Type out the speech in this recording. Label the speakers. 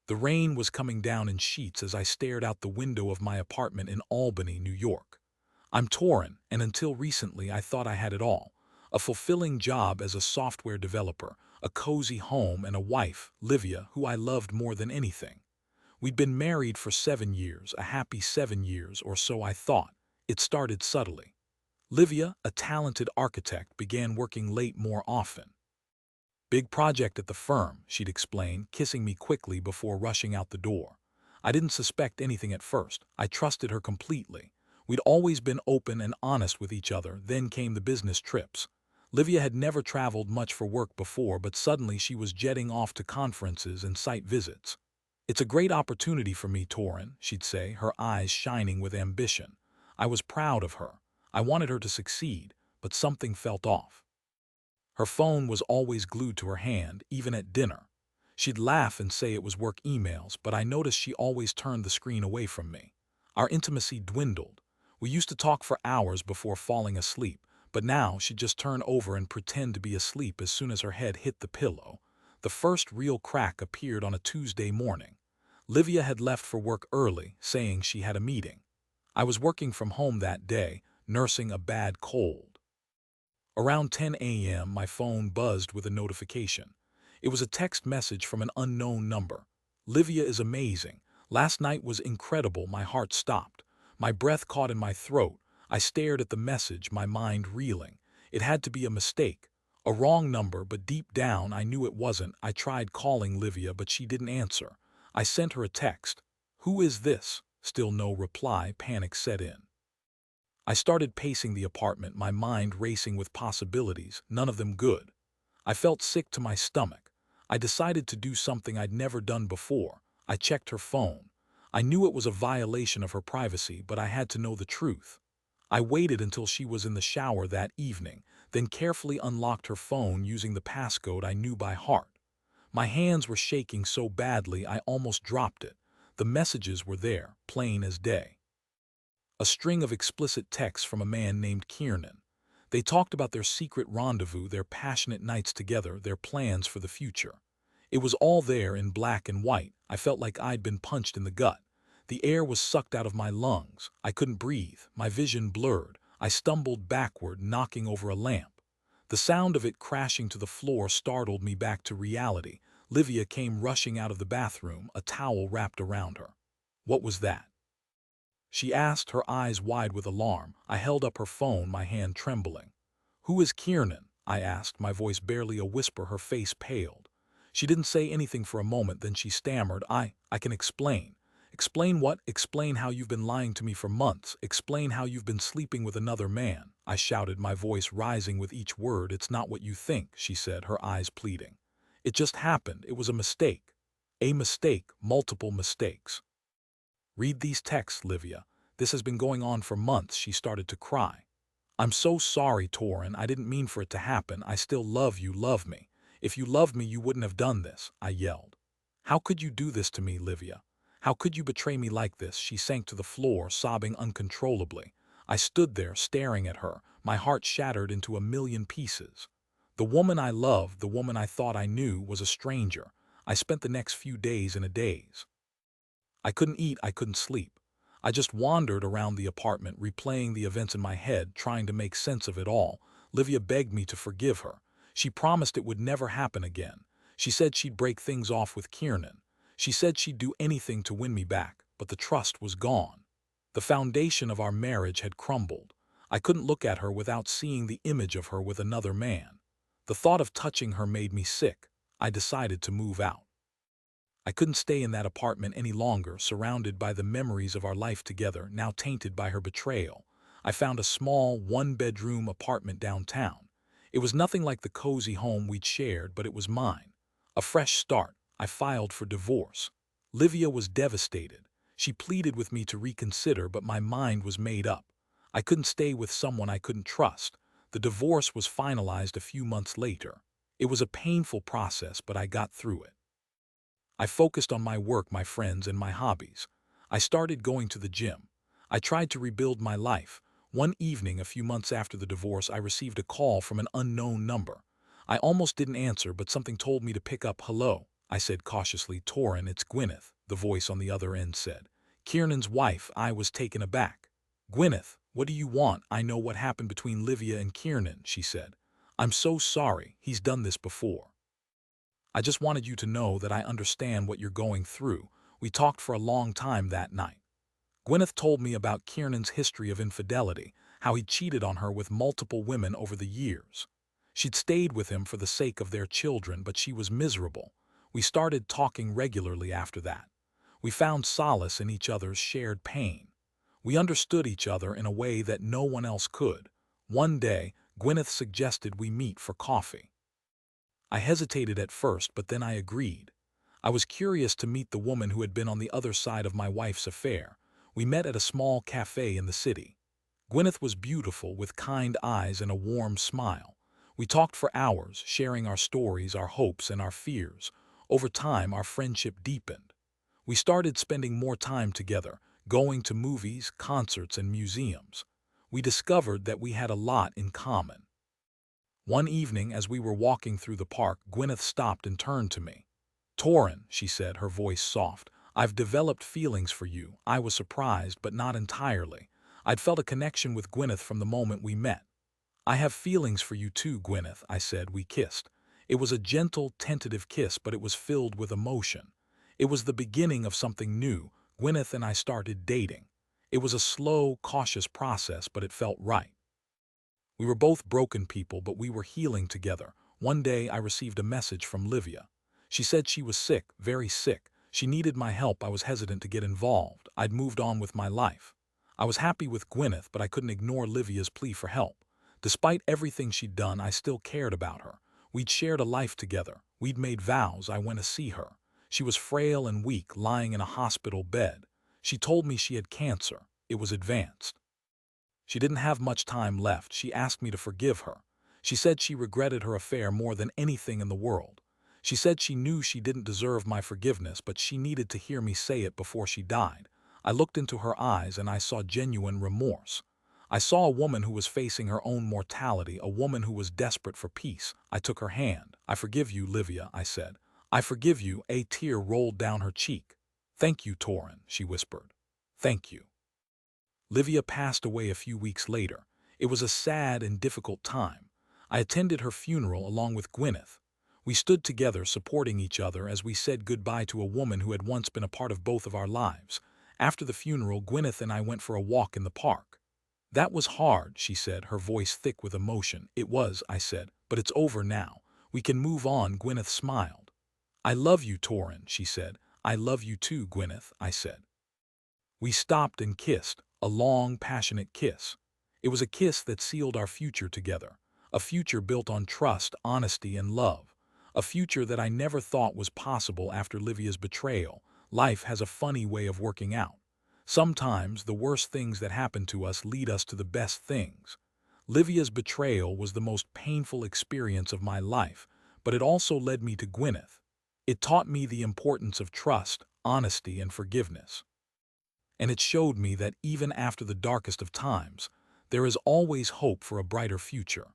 Speaker 1: The rain was coming down in sheets as I stared out the window of my apartment in Albany, New York. I'm Torin, and until recently I thought I had it all. A fulfilling job as a software developer, a cozy home, and a wife, Livia, who I loved more than anything. We'd been married for 7 years, a happy 7 years, or so I thought. It started subtly. Livia, a talented architect, began working late more often. Big project at the firm, she'd explain, kissing me quickly before rushing out the door. I didn't suspect anything at first. I trusted her completely. We'd always been open and honest with each other. Then came the business trips. Livia had never traveled much for work before, but suddenly she was jetting off to conferences and site visits. "It's a great opportunity for me, Torin," she'd say, her eyes shining with ambition. I was proud of her. I wanted her to succeed, but something felt off. Her phone was always glued to her hand, even at dinner. She'd laugh and say it was work emails, but I noticed she always turned the screen away from me. Our intimacy dwindled. We used to talk for hours before falling asleep, but now she'd just turn over and pretend to be asleep as soon as her head hit the pillow. The first real crack appeared on a Tuesday morning. Livia had left for work early, saying she had a meeting. I was working from home that day, nursing a bad cold. Around 10 a.m., my phone buzzed with a notification. It was a text message from an unknown number. "Livia is amazing. Last night was incredible." My heart stopped. My breath caught in my throat. I stared at the message, my mind reeling. It had to be a mistake. A wrong number, but deep down I knew it wasn't. I tried calling Livia, but she didn't answer. I sent her a text. "Who is this?" Still no reply. Panic set in. I started pacing the apartment, my mind racing with possibilities, none of them good. I felt sick to my stomach. I decided to do something I'd never done before. I checked her phone. I knew it was a violation of her privacy, but I had to know the truth. I waited until she was in the shower that evening, then carefully unlocked her phone using the passcode I knew by heart. My hands were shaking so badly I almost dropped it. The messages were there, plain as day. A string of explicit texts from a man named Kiernan. They talked about their secret rendezvous, their passionate nights together, their plans for the future. It was all there in black and white. I felt like I'd been punched in the gut. The air was sucked out of my lungs. I couldn't breathe. My vision blurred. I stumbled backward, knocking over a lamp. The sound of it crashing to the floor startled me back to reality. Livia came rushing out of the bathroom, a towel wrapped around her. "What was that?" she asked, her eyes wide with alarm. I held up her phone, my hand trembling. "Who is Kiernan?" I asked, my voice barely a whisper. Her face paled. She didn't say anything for a moment, then she stammered, I can explain." "Explain what?" "Explain how you've been lying to me for months. Explain how you've been sleeping with another man," I shouted, my voice rising with each word. "It's not what you think," she said, her eyes pleading. "It just happened. It was a mistake." "A mistake, multiple mistakes." "Read these texts, Livia. This has been going on for months." She started to cry. "I'm so sorry, Torin. I didn't mean for it to happen. I still love you. Love me. If you loved me, you wouldn't have done this," I yelled. "How could you do this to me, Livia? How could you betray me like this?" She sank to the floor, sobbing uncontrollably. I stood there, staring at her, my heart shattered into a million pieces. The woman I loved, the woman I thought I knew, was a stranger. I spent the next few days in a daze. I couldn't eat, I couldn't sleep. I just wandered around the apartment, replaying the events in my head, trying to make sense of it all. Livia begged me to forgive her. She promised it would never happen again. She said she'd break things off with Kiernan. She said she'd do anything to win me back, but the trust was gone. The foundation of our marriage had crumbled. I couldn't look at her without seeing the image of her with another man. The thought of touching her made me sick. I decided to move out. I couldn't stay in that apartment any longer, surrounded by the memories of our life together, now tainted by her betrayal. I found a small, one-bedroom apartment downtown. It was nothing like the cozy home we'd shared, but it was mine. A fresh start. I filed for divorce. Livia was devastated. She pleaded with me to reconsider, but my mind was made up. I couldn't stay with someone I couldn't trust. The divorce was finalized a few months later. It was a painful process, but I got through it. I focused on my work, my friends, and my hobbies. I started going to the gym. I tried to rebuild my life. One evening, a few months after the divorce, I received a call from an unknown number. I almost didn't answer, but something told me to pick up. "Hello," I said cautiously. Torin, it's Gwyneth, the voice on the other end said. Kiernan's wife. I was taken aback. Gwyneth, what do you want? I know what happened between Livia and Kiernan, she said. I'm so sorry, he's done this before. I just wanted you to know that I understand what you're going through. We talked for a long time that night. Gwyneth told me about Kiernan's history of infidelity, how he cheated on her with multiple women over the years. She'd stayed with him for the sake of their children, but she was miserable. We started talking regularly after that. We found solace in each other's shared pain. We understood each other in a way that no one else could. One day, Gwyneth suggested we meet for coffee. I hesitated at first, but then I agreed. I was curious to meet the woman who had been on the other side of my wife's affair. We met at a small cafe in the city. Gwyneth was beautiful, with kind eyes and a warm smile. We talked for hours, sharing our stories, our hopes, and our fears. Over time, our friendship deepened. We started spending more time together, going to movies, concerts, and museums. We discovered that we had a lot in common. One evening, as we were walking through the park, Gwyneth stopped and turned to me. Torin, she said, her voice soft, I've developed feelings for you. I was surprised, but not entirely. I'd felt a connection with Gwyneth from the moment we met. I have feelings for you too, Gwyneth, I said. We kissed. It was a gentle, tentative kiss, but it was filled with emotion. It was the beginning of something new. Gwyneth and I started dating. It was a slow, cautious process, but it felt right. We were both broken people, but we were healing together. One day I received a message from Livia. She said she was sick, very sick. She needed my help. I was hesitant to get involved. I'd moved on with my life. I was happy with Gwyneth, but I couldn't ignore Livia's plea for help. Despite everything she'd done, I still cared about her. We'd shared a life together. We'd made vows. I went to see her. She was frail and weak, lying in a hospital bed. She told me she had cancer. It was advanced. She didn't have much time left. She asked me to forgive her. She said she regretted her affair more than anything in the world. She said she knew she didn't deserve my forgiveness, but she needed to hear me say it before she died. I looked into her eyes and I saw genuine remorse. I saw a woman who was facing her own mortality, a woman who was desperate for peace. I took her hand. I forgive you, Livia, I said. I forgive you. A tear rolled down her cheek. Thank you, Torin, she whispered. Thank you. Livia passed away a few weeks later. It was a sad and difficult time. I attended her funeral along with Gwyneth. We stood together, supporting each other as we said goodbye to a woman who had once been a part of both of our lives. After the funeral, Gwyneth and I went for a walk in the park. That was hard, she said, her voice thick with emotion. It was, I said, but it's over now. We can move on. Gwyneth smiled. I love you, Torin, she said. I love you too, Gwyneth, I said. We stopped and kissed, a long, passionate kiss. It was a kiss that sealed our future together, a future built on trust, honesty, and love, a future that I never thought was possible after Livia's betrayal. Life has a funny way of working out. Sometimes the worst things that happen to us lead us to the best things. Livia's betrayal was the most painful experience of my life, but it also led me to Gwyneth. It taught me the importance of trust, honesty, and forgiveness. And it showed me that even after the darkest of times, there is always hope for a brighter future.